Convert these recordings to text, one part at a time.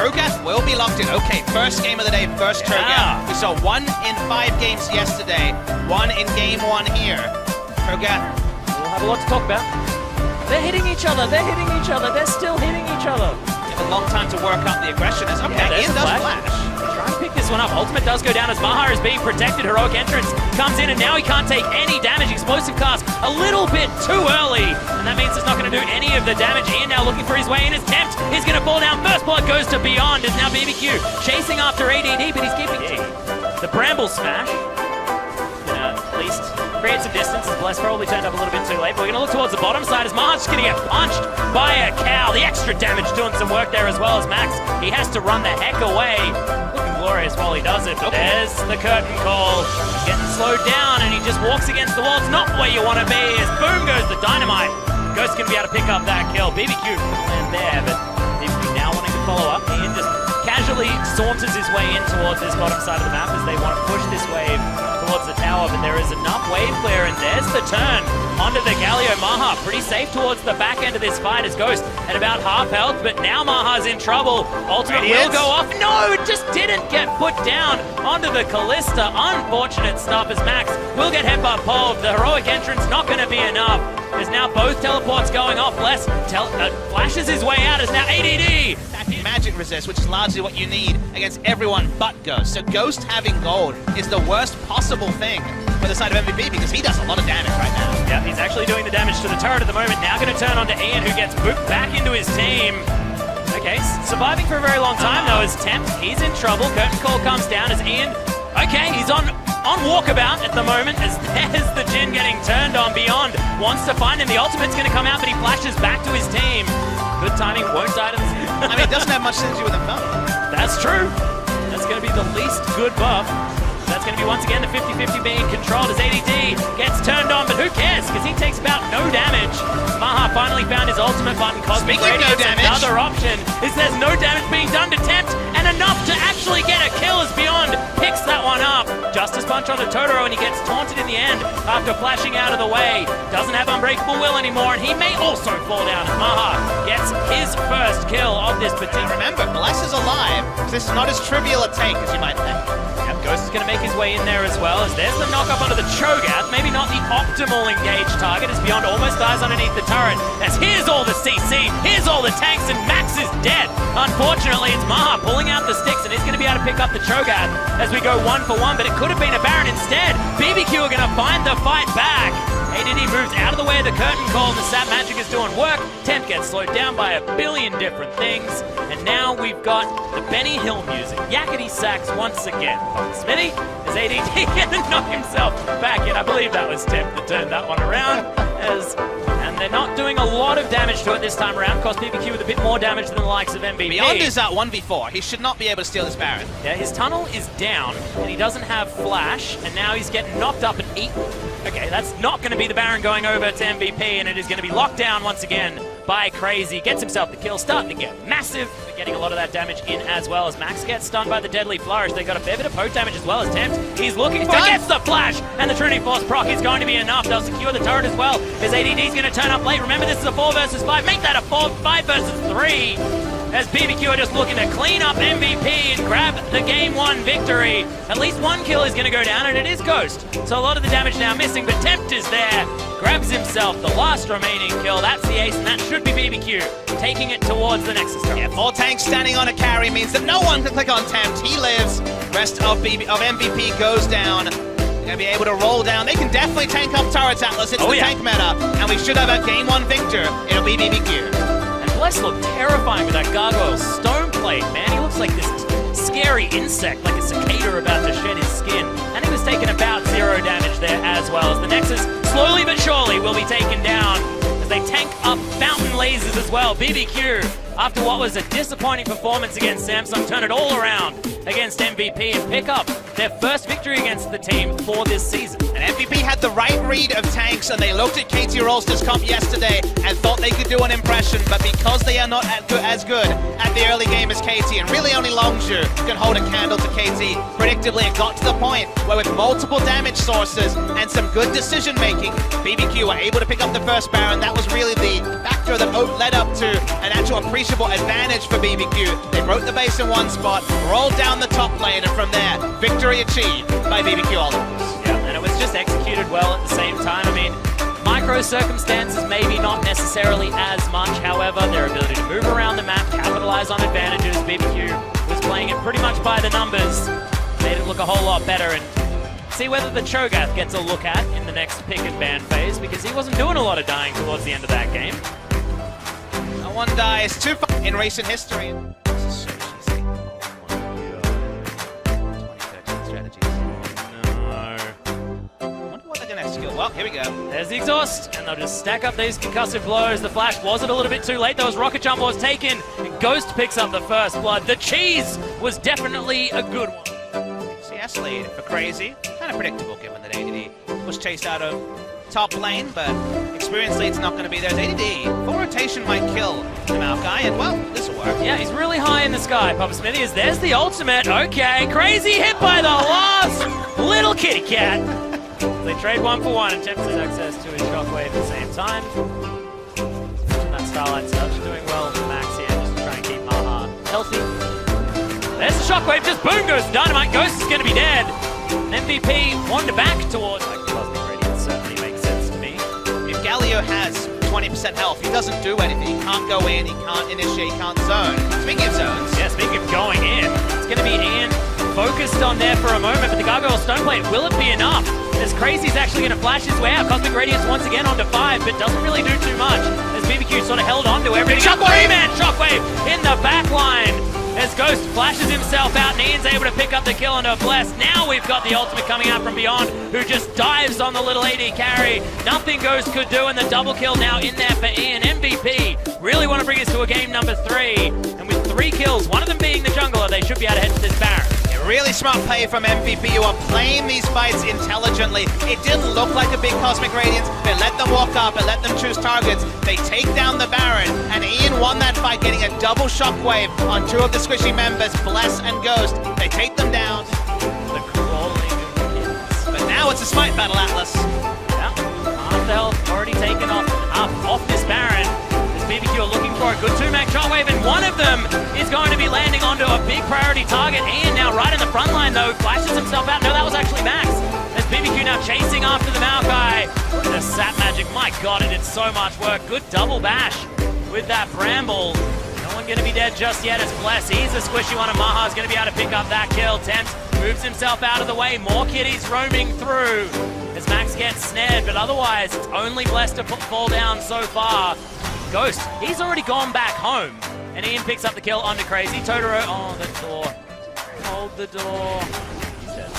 Cho'Gath will be locked in. Okay, first game of the day, first Cho'Gath. We saw 1 in 5 games yesterday, 1 in game 1 here. Cho'Gath. We'll have a lot to talk about. They're hitting each other, they're still hitting each other. They have a long time to work up the aggression. Okay, Ian does flash. Try and pick this one up. Ultimate does go down as Maha is being protected. Heroic Entrance comes in and now he can't take any damage. Explosive cast a little bit too early. And that means it's not going to do any of the damage. Ian now looking for his way in. His Tempt is going to fall down. First blood goes to Beyond. It's now BBQ chasing after ADD, but he's keeping the Bramble Smash. At least create some distance. Bless probably turned up a little bit too late, but we're going to look towards the bottom side as Maha's going to get punched by a cow. The extra damage doing some work there as well as Max. He has to run the heck away. Looking glorious while he does it, but there's the curtain call. Getting slowed down and he just walks against the wall. It's not where you want to be as boom goes the dynamite. Ghost can be able to pick up that kill. BBQ and there, but BBQ now wanting to follow up. Ian just casually saunters his way in towards this bottom side of the map as they want to push this wave towards the tower, but there is enough wave clear, and there's the turn onto the Galio. Maha pretty safe towards the back end of this fight as Ghost at about half health, but now Maha's in trouble. Ultimate will go off. No, it just didn't get put down onto the Callista. Unfortunate stuff as Max will get headbutt pulled. The Heroic Entrance not going to be enough. There's now both teleports going off. Bless flashes his way out as now ADD. Magic resist, which is largely what you need against everyone but Ghost. So Ghost having gold is the worst possible thing for the side of MVP because he does a lot of damage right now. Yeah, he's actually doing the damage to the turret at the moment. Now going to turn onto Ian, who gets booped back into his team. Okay, surviving for a very long time though is Tempt. He's in trouble. Curtain call comes down as Ian. Okay, he's on walkabout at the moment as there's the Jin getting turned on. Beyond wants to find him. The ultimate's going to come out, but he flashes back to his team. Good timing, won't die to the... I mean, it doesn't have much to do with him, though. That's true. That's going to be the least good buff. That's going to be once again the 50-50 being controlled as ADD gets turned on, but who cares? Because he takes about no damage. Maha finally found his ultimate button. Cosmic Radiance, another option. Is there's no damage being done to Tempt, and enough to actually get a kill as Beyond picks that one up. Justice Punch on the Totoro, and he gets taunted in the end after flashing out of the way. Doesn't have Unbreakable Will anymore, and he may also fall down. Maha gets his first kill of this particular. Remember, Bless is alive, so this is not as trivial a take as you might think. Yep, Ghost is going to make his way in there as well, as there's the knock up onto the Cho'Gath. Maybe not the optimal engage target, as Beyond almost dies underneath the turret. As here's all the CC, here's all the tanks, and Max is dead. Unfortunately, it's Maha pulling out the sticks, and he's going to be able to pick up the Cho'Gath as we go 1 for 1, but it could have been a Baron instead. BBQ are going to find the fight back. ADD moves out of the way of the curtain call, and the Sap Magic is doing work. Tempt gets slowed down by a billion different things, and now we've got the Benny Hill music. Yakety sax once again. Smitty is ADD going to knock himself back in. I believe that was Tempt that turned that one around. And they're not doing a lot of damage to it this time around. Cost BBQ with a bit more damage than the likes of MVP. Beyond is at 1v4. He should not be able to steal this Baron. Yeah, his tunnel is down, and he doesn't have flash, and now he's getting knocked up and eaten. Okay, that's not going to be the Baron going over to MVP, and it is going to be locked down once again by Crazy. Gets himself the kill, starting to get massive, but getting a lot of that damage in as well as Max gets stunned by the Deadly Flourish. They got a fair bit of poke damage as well as Tempt. He's looking for, gets the flash, and the Trinity Force proc is going to be enough. They'll secure the turret as well, as ADD's going to turn up late. Remember, this is a 4 versus 5. Make that a 5 versus 3. As BBQ are just looking to clean up MVP and grab the game 1 victory. At least 1 kill is going to go down, and it is Ghost. So a lot of the damage now missing, but Tempt is there. Grabs himself the last remaining kill. That's the ace, and that should be BBQ taking it towards the Nexus turret. Yeah, 4 tanks standing on a carry means that no one can click on Tempt. He lives. Rest of MVP goes down. They're going to be able to roll down. They can definitely tank up turrets, Atlas. It's the tank meta, and we should have a game 1 victor. It'll be BBQ. Bless looked terrifying with that gargoyle stone plate, man. He looks like this scary insect, like a cicada about to shed his skin. And he was taking about 0 damage there as well, as the Nexus slowly but surely will be taken down as they tank up fountain lasers as well. BBQ, after what was a disappointing performance against Samsung, turn it all around against MVP and pick up their first victory against the team for this season. And MVP had the right read of tanks, and they looked at KT Rolster's comp yesterday and thought they could do an impression, but because they are not as good at the early game as KT, and really only Longzhu can hold a candle to KT, predictably it got to the point where with multiple damage sources and some good decision making, BBQ were able to pick up the first Baron. That was really the back factor that led up to an actual appreciable advantage for BBQ. They broke the base in one spot, rolled down the top lane, and from there, victory achieved by BBQ Ultimates. Yeah, and it was just executed well at the same time. I mean, micro circumstances maybe not necessarily as much, however, their ability to move around the map, capitalize on advantages. BBQ was playing it pretty much by the numbers, made it look a whole lot better, and see whether the Cho'Gath gets a look at in the next pick and ban phase, because he wasn't doing a lot of dying towards the end of that game. No one dies too far in recent history. This is so cheesy. 2013 strategies. I wonder what they're going to skill. Well, here we go. There's the exhaust, and they'll just stack up these concussive blows. The flash wasn't a little bit too late. Those rocket jump was taken, and Ghost picks up the first blood. The cheese was definitely a good one. CS lead for Crazy. Kind of predictable given that ADD was chased out of top lane, but experience lead's not going to be there. ADD, full rotation might kill the Maokai, and well, this will work. Yeah, he's really high in the sky. Papa Smithy is there's the ultimate. Okay, Crazy hit by the last little kitty cat. They trade 1-for-1 and Temps has access to his shockwave at the same time. That Starlight Touch doing well for Max here, just trying to keep Maha healthy. There's the shockwave, just boom goes Dynamite. Ghost is going to be dead. An MVP wander back towards like Cosmic Radiance certainly makes sense to me. If Galio has 20% health, he doesn't do anything. He can't go in, he can't initiate, he can't zone. Speaking of zones. Yeah, speaking of going in, it's going to be Ian focused on there for a moment, but the Gargoyle Stoneplate, will it be enough? As Crazy's actually going to flash his way out. Cosmic Radiance once again onto 5, but doesn't really do too much. As BBQ sort of held on to everything. Shockwave! Three-man Shockwave in the back line. As Ghost flashes himself out and Ian's able to pick up the kill on a Bless. Now we've got the ultimate coming out from beyond, who just dives on the little AD carry. Nothing Ghost could do, and the double kill now in there for Ian. MVP really want to bring us to a game number 3. And with 3 kills, one of them being the jungler, they should be able to head to this Baron. Really smart play from MVP, who are playing these fights intelligently. It didn't look like a big Cosmic Radiance. They let them walk up and let them choose targets. They take down the Baron, and Ian won that fight, getting a double shockwave on 2 of the squishy members, Bless and Ghost. They take them down. The crawling kids. But now it's a smite battle, Atlas. Yeah, half the health already taken off this Baron. BBQ are looking for a good 2-max shockwave, and one of them is going to be landing onto a big priority target. Ian now right in the front line though, flashes himself out. No, that was actually Max. As BBQ now chasing after the Maokai. The Sap Magic, my god, it did so much work. Good double bash with that Bramble. No one going to be dead just yet as Bless. He's a squishy one, and Maha's going to be able to pick up that kill. Temps moves himself out of the way. More kitties roaming through as Max gets snared, but otherwise it's only Bless to fall down so far. Ghost, he's already gone back home. And Ian picks up the kill onto Crazy. Totoro, oh, the door. Hold the door. He's dead.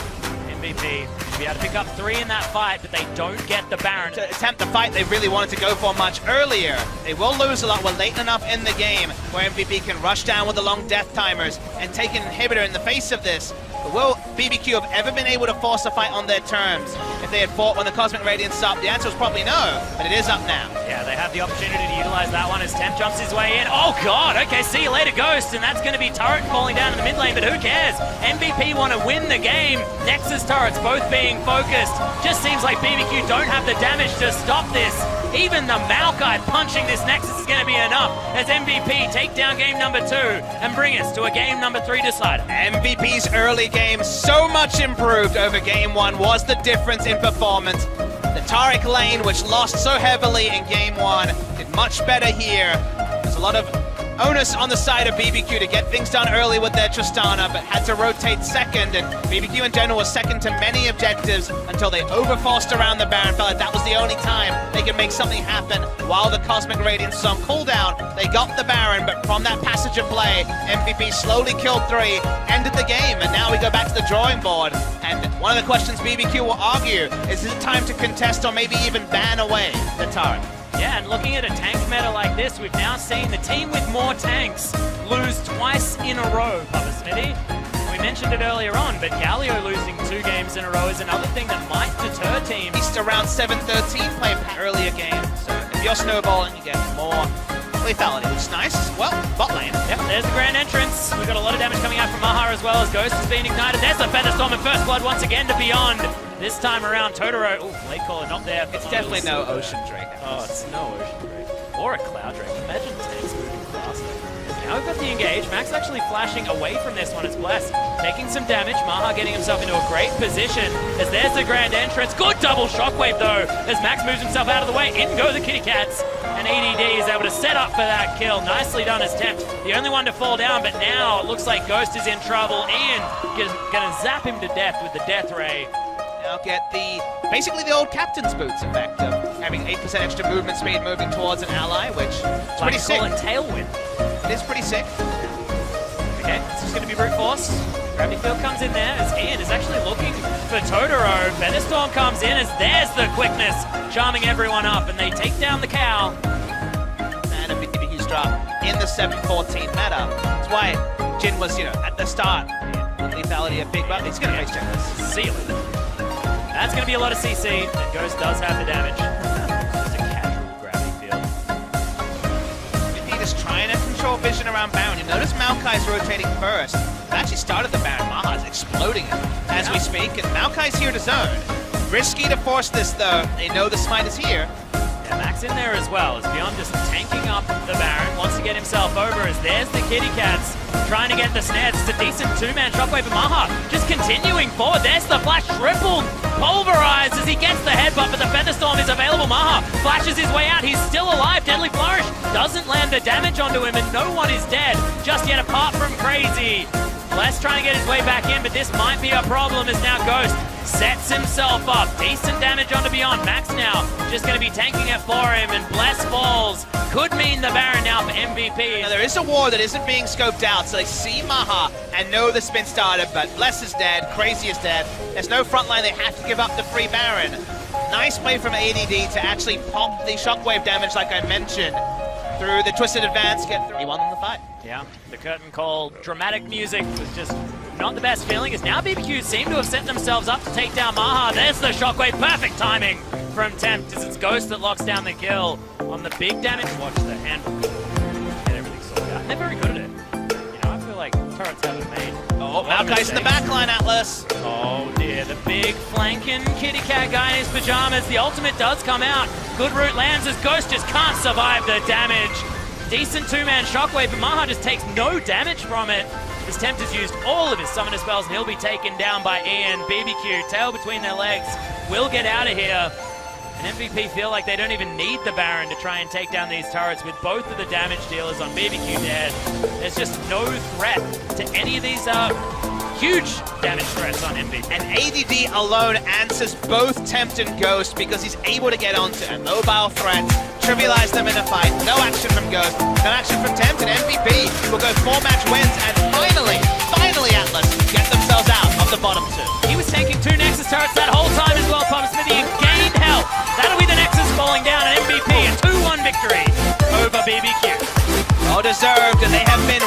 MVP should be able to pick up 3 in that fight, but they don't get the Baron. To attempt the fight they really wanted to go for much earlier. They will lose a lot. We're late enough in the game where MVP can rush down with the long death timers and take an inhibitor in the face of this. But will BBQ have ever been able to force a fight on their terms? If they had fought when the Cosmic Radiance stopped, the answer was probably no, but it is up now. Yeah, they have the opportunity to utilize that one as Temp jumps his way in. Oh god, okay, see you later, Ghost, and that's going to be Turret falling down in the mid lane, but who cares? MVP want to win the game. Nexus turrets both being focused. Just seems like BBQ don't have the damage to stop this. Even the Maokai punching this Nexus is going to be enough as MVP take down game number 2 and bring us to a game number 3 decider. MVP's early game so much improved over game 1 was the difference in performance. The Taric lane, which lost so heavily in game 1, did much better here. There's a lot of onus on the side of BBQ to get things done early with their Tristana, but had to rotate second, and BBQ in general was second to many objectives until they overforced around the Baron. Felt like that was the only time they could make something happen while the Cosmic Radiance was on cooldown. They got the Baron, but from that passage of play, MVP slowly killed 3, ended the game, and now we go back to the drawing board. And one of the questions BBQ will argue is it time to contest or maybe even ban away the Taric? Yeah, and looking at a tank meta like this, we've now seen the team with more tanks lose twice in a row, Papa Smithy. We mentioned it earlier on, but Galio losing 2 games in a row is another thing that might deter teams. East around 7-13 playing earlier games, so if you're snowballing, you get more lethality, which is nice. Well, bot lane. Yep, there's the grand entrance. We've got a lot of damage coming out from Maha as well as Ghost is being ignited. There's the Featherstorm and First Blood once again to Beyond. This time around, Totoro, ooh, late caller not there. It's definitely no Ocean Drake. Oh, it's no Ocean Drake. Or a Cloud Drake. Imagine tanks moving faster. Now we've got the engage. Max actually flashing away from this one as Bless. Taking some damage. Maha getting himself into a great position as there's the grand entrance. Good double shockwave though as Max moves himself out of the way. In go the Kitty Cats. And EDD is able to set up for that kill. Nicely done as Tempt. The only one to fall down, but now it looks like Ghost is in trouble. Ian gonna zap him to death with the Death Ray. Now get basically the old captain's boots effect of having 8% extra movement speed moving towards an ally, which is pretty sick. Call it tailwind. It is pretty sick. Okay, this is going to be brute force. Gravity Field comes in there as Ian is actually looking for Totoro. Featherstorm comes in as there's the quickness, charming everyone up, and they take down the cow. And a BBQ drop in the 7-14 meta. That's why Jin was, at the start, lethality a big, but he's going to face check this. Seal it. That's going to be a lot of CC, and Ghost does have the damage. Just a casual Gravity Field. MVP just trying to control vision around Baron. You notice Maokai's rotating first. It actually started the Baron. Maha's exploding it as we speak, and Maokai's here to zone. Risky to force this, though. They know the smite is here. Yeah, Max in there as well, as Beyond just tanking up the Baron, wants to get himself over as there's the Kitty Cats trying to get the snares. It's a decent two-man shockwave, but Maha just continuing forward. There's the flash, tripled, pulverized as he gets the headbutt, but the Featherstorm is available. Maha flashes his way out. He's still alive. Deadly Flourish doesn't land the damage onto him, and no one is dead just yet apart from Crazy. Bless trying to get his way back in, but this might be a problem as now Ghost sets himself up. Decent damage onto Beyond. Max now just going to be tanking it for him, and Bless falls. Could mean the Baron now for MVP. Now there is a war that isn't being scoped out, so they see Maha and know the spin started, but Bless is dead, Crazy is dead. There's no front line, they have to give up the free Baron. Nice play from ADD to actually pop the shockwave damage like I mentioned. Through the twisted advance, get through. He won the fight. Yeah, the curtain call, dramatic music was just not the best feeling, as now BBQ seem to have set themselves up to take down Maha. There's the shockwave, perfect timing from Tempt as it's Ghost that locks down the kill on the big damage. Watch the handle. Get everything sorted out. They're very good at it. I feel like turrets haven't made. Oh, Maokai's in the backline, Atlas. Oh dear, the big flanking Kitty Cat guy in his pajamas. The ultimate does come out. Good route lands as Ghost just can't survive the damage. Decent two-man shockwave, but Maha just takes no damage from it. This Tempt has used all of his summoner spells, and he'll be taken down by Ian. BBQ, tail between their legs, will get out of here. And MVP feel like they don't even need the Baron to try and take down these turrets with both of the damage dealers on BBQ dead. There's just no threat to any of these huge damage threats on MVP. And ADD alone answers both Tempt and Ghost because he's able to get onto a mobile threat, trivialize them in a fight. No action from Ghost, no action from Tempt, and MVP will go 4-match wins and finally Atlas get themselves out of the bottom two. He was taking 2 Nexus turrets that whole time as well, Papa Smithy, and gained health. That'll be the Nexus falling down, an MVP, a 2-1 victory over BBQ. Well deserved, and they have been